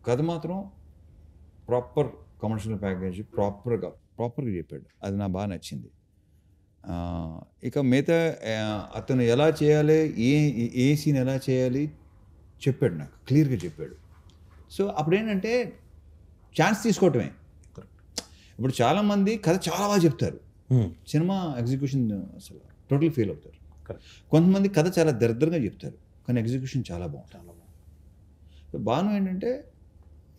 కథ మాత్రం proper commercial package ప్రాపర్గా చెప్పాడు. అది నాకు బాగా నచ్చింది. ఇక మిగతా అతను ఎలా చేయాలి, ఏ సీన్ ఎలా చేయాలి చెప్పాడు, నాకు క్లియర్గా చెప్పాడు. సో అప్పుడేంటంటే ఛాన్స్ తీసుకోవటమే. ఇప్పుడు చాలామంది కథ చాలా బాగా చెప్తారు, సినిమా ఎగ్జిక్యూషన్ అసలు టోటల్ ఫెయిల్ అవుతారు. కొంతమంది కథ చాలా దరిద్రంగా చెప్తారు, కానీ ఎగ్జిక్యూషన్ చాలా బాగుంటుంది. బాను ఏంటంటే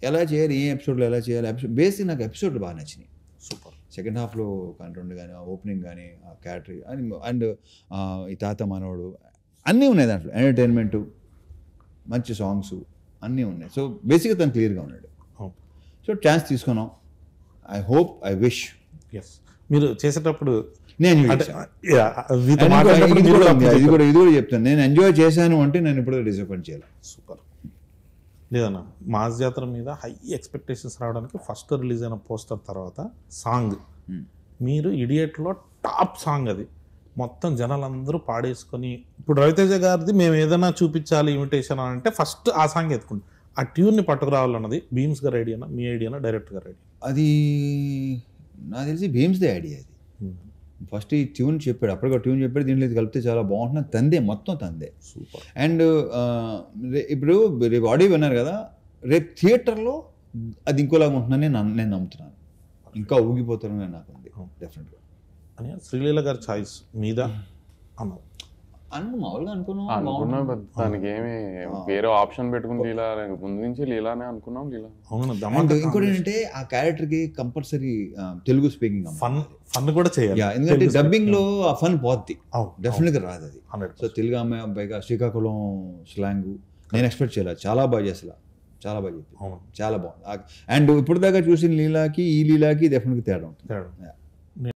ఎలా చేయాలి, ఏ ఎపిసోడ్లో ఎలా చేయాలి, బేసిక్ నాకు ఎపిసోడ్లు బాగా నచ్చినాయి. సూపర్. సెకండ్ హాఫ్లో కంటెంట్ కానీ, ఓపెనింగ్ కానీ, ఆ క్యాటరీ అండ్ ఈ తాత మనవడు అన్నీ ఉన్నాయి దాంట్లో. ఎంటర్టైన్మెంటు, మంచి సాంగ్స్ అన్నీ ఉన్నాయి. సో బేసిక్గా తను క్లియర్గా ఉన్నాడు. సో ఛాన్స్ తీసుకున్నాం. I hope, I wish. Yes, మీరు చేసేటప్పుడు నేను ఇది కూడా చెప్తాను, నేను ఎంజాయ్ చేశాను అంటే నేను ఇప్పుడు డిసప్పాయింట్ చేయాలి. సూపర్. లేదన్నా, మాస్ జాతర మీద హై ఎక్స్పెక్టేషన్స్ రావడానికి ఫస్ట్ రిలీజ్ అయిన పోస్టర్ తర్వాత సాంగ్, మీరు ఇడియట్లో టాప్ సాంగ్ అది, మొత్తం జనాలందరూ పాడేసుకొని, ఇప్పుడు రవితేజ గారిది మేము ఏదైనా చూపించాలి ఇమిటేషన్ అని అంటే ఫస్ట్ ఆ సాంగ్ ఎత్తుకుంటాం. ఆ ట్యూన్ని పట్టుకురావాలన్నది భీమ్స్ గారి ఐడియానా, మీ ఐడియానా, డైరెక్టర్ గారి ఐడియా? అది నాకు తెలిసి భీమ్స్దే ఐడియా. అది ఫస్ట్ ఈ ట్యూన్ చెప్పాడు, అప్పటికే ట్యూన్ చెప్పాడు, దీంట్లో ఇది కలిపితే చాలా బాగుంటుంది, తందే, మొత్తం తందే. సూపర్. అండ్ ఇప్పుడు రేపు ఆడియో విన్నారు కదా, రేపు థియేటర్లో అది ఇంకోలాగా ఉంటుందని నేను నమ్ముతున్నాను. ఇంకా ఊగిపోతారని నాకు ఉంది డెఫినెట్గా. అని శ్రీలీల గారి ఛాయిస్ మీద అన్నారు మామూలుగా అనుకున్నాం. దానికి ఏమి వేరే ఆప్షన్ పెట్టుకుని లీలా ముందు నుంచి లీలానే అనుకున్నాం. లీలా ఇంకోటి ఏంటంటే ఆ క్యారెక్టర్కి కంపల్సరీ తెలుగు స్పీకింగ్ ఫన్ కూడా చేయాలి. ఎందుకంటే డబ్బింగ్లో ఆ ఫన్ పోద్ది, డెఫినెట్గా రాదు అది. సో తెలుగు అమ్మాయి అబ్బాయిగా శ్రీకాకుళం స్లాంగ్ నేను ఎక్స్పెక్ట్ చేయలేదు. చాలా బాగా చేసలా, చాలా బాగా చెప్పి, చాలా బాగుంది. అండ్ ఇప్పుడు దాకా చూసిన లీలాకి ఈ లీలాకి డెఫినెట్గా తేడా ఉంటుంది.